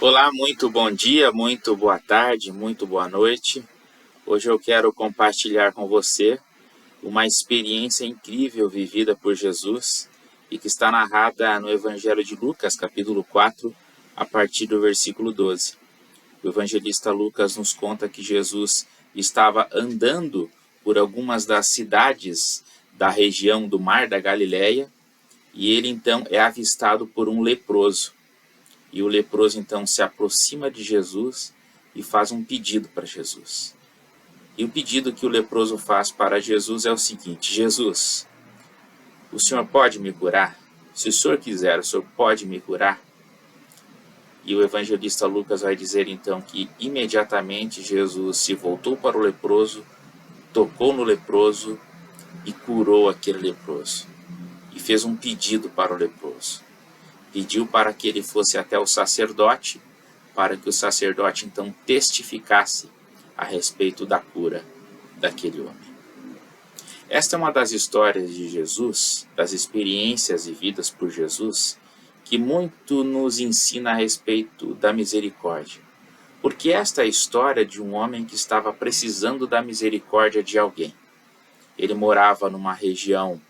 Olá, muito bom dia, muito boa tarde, muito boa noite. Hoje eu quero compartilhar com você uma experiência incrível vivida por Jesus e que está narrada no Evangelho de Lucas, capítulo 4, a partir do versículo 12. O evangelista Lucas nos conta que Jesus estava andando por algumas das cidades da região do Mar da Galileia e ele então é avistado por um leproso. E o leproso então se aproxima de Jesus e faz um pedido para Jesus. E o pedido que o leproso faz para Jesus é o seguinte: Jesus, o Senhor pode me curar? Se o Senhor quiser, o Senhor pode me curar? E o evangelista Lucas vai dizer então que imediatamente Jesus se voltou para o leproso, tocou no leproso e curou aquele leproso. E fez um pedido para o leproso. Pediu para que ele fosse até o sacerdote, para que o sacerdote então testificasse a respeito da cura daquele homem. Esta é uma das histórias de Jesus, das experiências vividas por Jesus, que muito nos ensina a respeito da misericórdia. Porque esta é a história de um homem que estava precisando da misericórdia de alguém. Ele morava numa região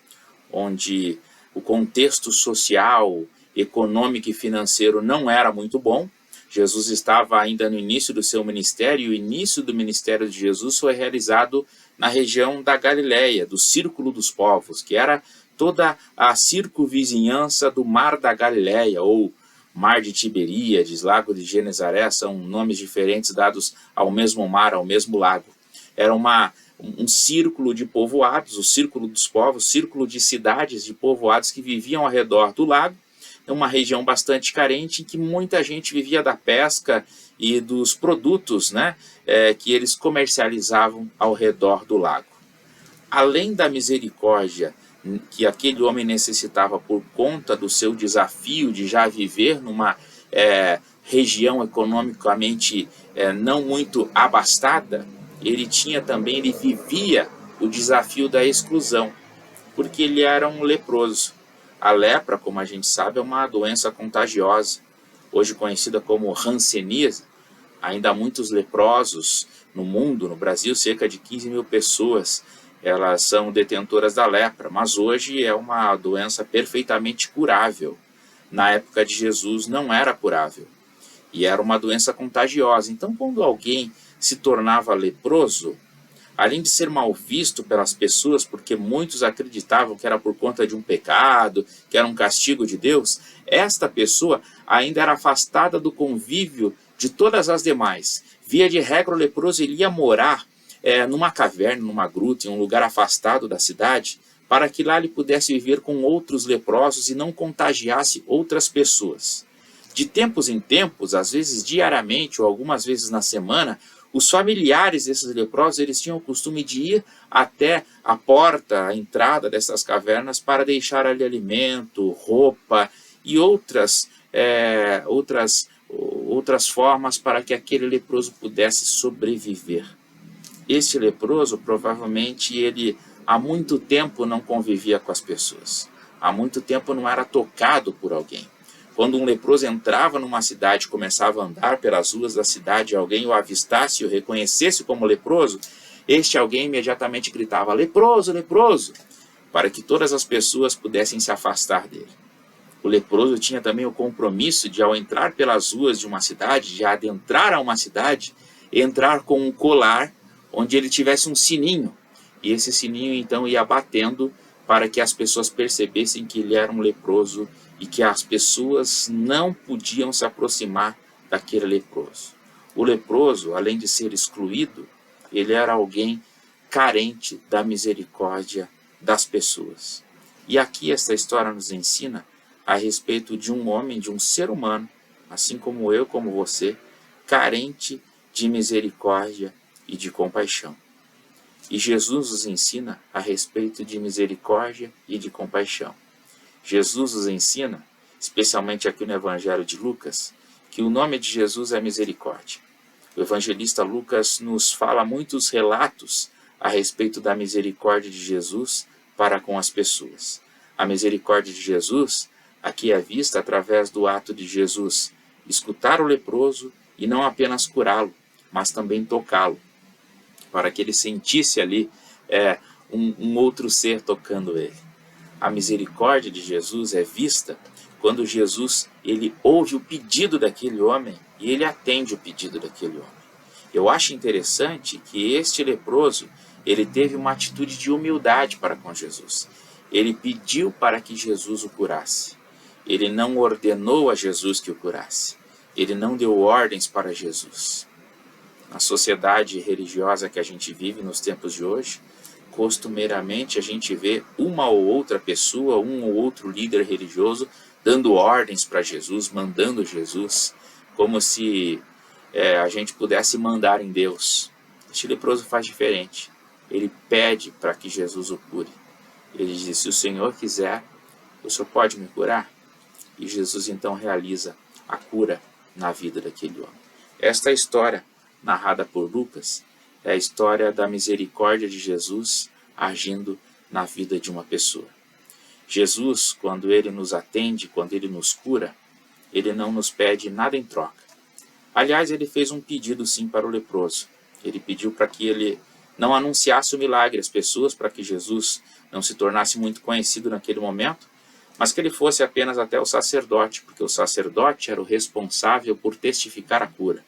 onde o contexto social, econômico e financeiro não era muito bom. Jesus estava ainda no início do seu ministério, e o início do ministério de Jesus foi realizado na região da Galileia, do Círculo dos Povos, que era toda a circunvizinhança do Mar da Galileia, ou Mar de Tiberíades, Lago de Genezaré, são nomes diferentes dados ao mesmo mar, ao mesmo lago. Era um círculo de povoados, o Círculo dos Povos, círculo de cidades, de povoados que viviam ao redor do lago. É uma região bastante carente em que muita gente vivia da pesca e dos produtos, que eles comercializavam ao redor do lago. Além da misericórdia que aquele homem necessitava por conta do seu desafio de já viver numa região economicamente não muito abastada, ele vivia o desafio da exclusão, porque ele era um leproso. A lepra, como a gente sabe, é uma doença contagiosa, hoje conhecida como hanseníase. Ainda há muitos leprosos no mundo, no Brasil, cerca de 15 mil pessoas, elas são detentoras da lepra, mas hoje é uma doença perfeitamente curável. Na época de Jesus não era curável, e era uma doença contagiosa. Então, quando alguém se tornava leproso, além de ser mal visto pelas pessoas, porque muitos acreditavam que era por conta de um pecado, que era um castigo de Deus, esta pessoa ainda era afastada do convívio de todas as demais. Via de regra, o leproso ele ia morar numa caverna, numa gruta, em um lugar afastado da cidade, para que lá ele pudesse viver com outros leprosos e não contagiasse outras pessoas. De tempos em tempos, às vezes diariamente ou algumas vezes na semana, os familiares desses leprosos, eles tinham o costume de ir até a porta, a entrada dessas cavernas para deixar ali alimento, roupa e outras formas para que aquele leproso pudesse sobreviver. Esse leproso, provavelmente, ele há muito tempo não convivia com as pessoas. Há muito tempo não era tocado por alguém. Quando um leproso entrava numa cidade e começava a andar pelas ruas da cidade e alguém o avistasse e o reconhecesse como leproso, este alguém imediatamente gritava: leproso, leproso, para que todas as pessoas pudessem se afastar dele. O leproso tinha também o compromisso de, ao entrar pelas ruas de uma cidade, de adentrar a uma cidade, entrar com um colar onde ele tivesse um sininho. E esse sininho então ia batendo para que as pessoas percebessem que ele era um leproso e que as pessoas não podiam se aproximar daquele leproso. O leproso, além de ser excluído, ele era alguém carente da misericórdia das pessoas. E aqui esta história nos ensina a respeito de um homem, de um ser humano, assim como eu, como você, carente de misericórdia e de compaixão. E Jesus nos ensina a respeito de misericórdia e de compaixão. Jesus nos ensina, especialmente aqui no Evangelho de Lucas, que o nome de Jesus é misericórdia. O evangelista Lucas nos fala muitos relatos a respeito da misericórdia de Jesus para com as pessoas. A misericórdia de Jesus aqui é vista através do ato de Jesus escutar o leproso e não apenas curá-lo, mas também tocá-lo, para que ele sentisse ali um outro ser tocando ele. A misericórdia de Jesus é vista quando Jesus ele ouve o pedido daquele homem e ele atende o pedido daquele homem. Eu acho interessante que este leproso ele teve uma atitude de humildade para com Jesus. Ele pediu para que Jesus o curasse. Ele não ordenou a Jesus que o curasse. Ele não deu ordens para Jesus. Na sociedade religiosa que a gente vive nos tempos de hoje, costumeiramente a gente vê uma ou outra pessoa, um ou outro líder religioso dando ordens para Jesus, mandando Jesus, como se a gente pudesse mandar em Deus. Este leproso faz diferente. Ele pede para que Jesus o cure. Ele diz: se o Senhor quiser, o Senhor pode me curar? E Jesus então realiza a cura na vida daquele homem. Esta história, narrada por Lucas, é a história da misericórdia de Jesus agindo na vida de uma pessoa. Jesus, quando ele nos atende, quando ele nos cura, ele não nos pede nada em troca. Aliás, ele fez um pedido sim para o leproso. Ele pediu para que ele não anunciasse o milagre às pessoas, para que Jesus não se tornasse muito conhecido naquele momento, mas que ele fosse apenas até o sacerdote, porque o sacerdote era o responsável por testificar a cura.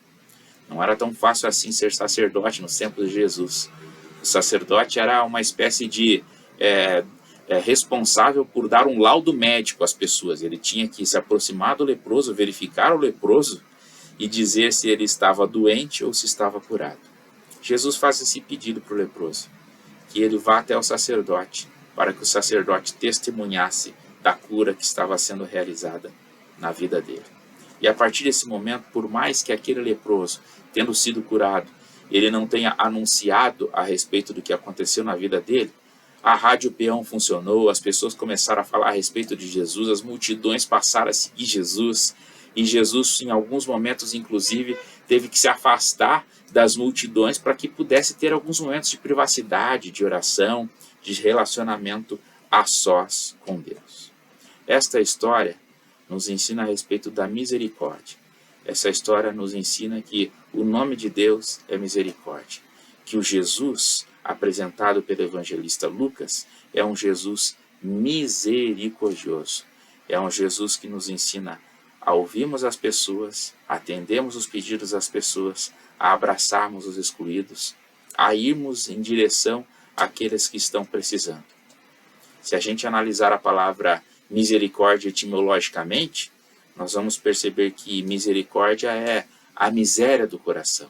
Não era tão fácil assim ser sacerdote nos tempos de Jesus. O sacerdote era uma espécie de responsável por dar um laudo médico às pessoas. Ele tinha que se aproximar do leproso, verificar o leproso e dizer se ele estava doente ou se estava curado. Jesus faz esse pedido para o leproso, que ele vá até o sacerdote, para que o sacerdote testemunhasse da cura que estava sendo realizada na vida dele. E a partir desse momento, por mais que aquele leproso, tendo sido curado, ele não tenha anunciado a respeito do que aconteceu na vida dele, a Rádio Peão funcionou, as pessoas começaram a falar a respeito de Jesus, as multidões passaram a seguir Jesus, e Jesus, em alguns momentos, inclusive, teve que se afastar das multidões para que pudesse ter alguns momentos de privacidade, de oração, de relacionamento a sós com Deus. Esta história nos ensina a respeito da misericórdia. Essa história nos ensina que o nome de Deus é misericórdia, que o Jesus apresentado pelo evangelista Lucas é um Jesus misericordioso, é um Jesus que nos ensina a ouvirmos as pessoas, a atendermos os pedidos das pessoas, a abraçarmos os excluídos, a irmos em direção àqueles que estão precisando. Se a gente analisar a palavra misericórdia etimologicamente, nós vamos perceber que misericórdia é a miséria do coração.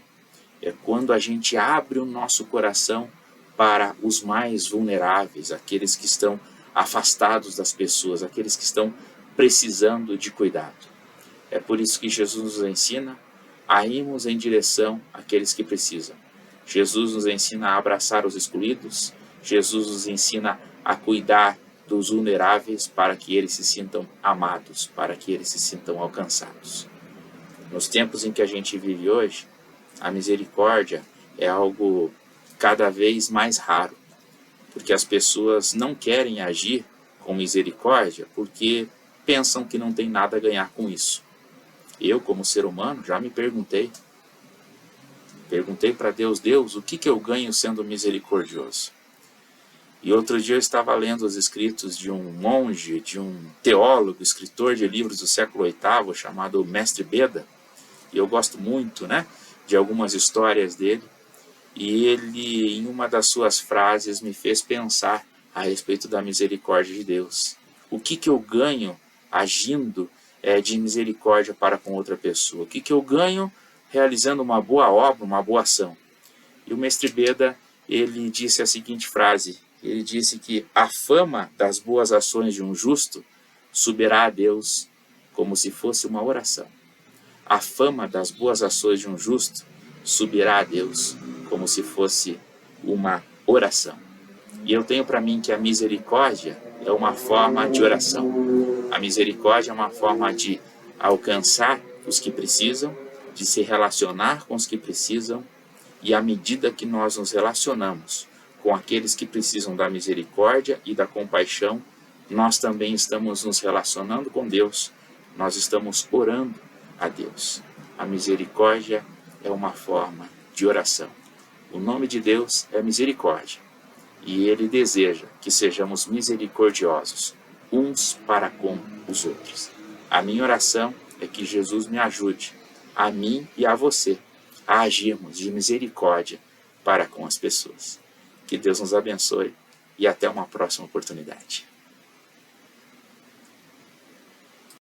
É quando a gente abre o nosso coração para os mais vulneráveis, aqueles que estão afastados das pessoas, aqueles que estão precisando de cuidado. É por isso que Jesus nos ensina a irmos em direção àqueles que precisam. Jesus nos ensina a abraçar os excluídos, Jesus nos ensina a cuidar dos vulneráveis para que eles se sintam amados, para que eles se sintam alcançados. Nos tempos em que a gente vive hoje, a misericórdia é algo cada vez mais raro, porque as pessoas não querem agir com misericórdia porque pensam que não tem nada a ganhar com isso. Eu, como ser humano, já me perguntei para Deus, o que eu ganho sendo misericordioso? E outro dia eu estava lendo os escritos de um monge, de um teólogo, escritor de livros do século VIII, chamado Mestre Beda, e eu gosto muito, de algumas histórias dele, e ele, em uma das suas frases, me fez pensar a respeito da misericórdia de Deus. O que eu ganho agindo de misericórdia para com outra pessoa? O que eu ganho realizando uma boa obra, uma boa ação? E o Mestre Beda, ele disse a seguinte frase, ele disse que a fama das boas ações de um justo subirá a Deus como se fosse uma oração. A fama das boas ações de um justo subirá a Deus como se fosse uma oração. E eu tenho para mim que a misericórdia é uma forma de oração. A misericórdia é uma forma de alcançar os que precisam, de se relacionar com os que precisam, e à medida que nós nos relacionamos com aqueles que precisam da misericórdia e da compaixão, nós também estamos nos relacionando com Deus, nós estamos orando a Deus. A misericórdia é uma forma de oração. O nome de Deus é misericórdia. E Ele deseja que sejamos misericordiosos uns para com os outros. A minha oração é que Jesus me ajude, a mim e a você, a agirmos de misericórdia para com as pessoas. Que Deus nos abençoe e até uma próxima oportunidade.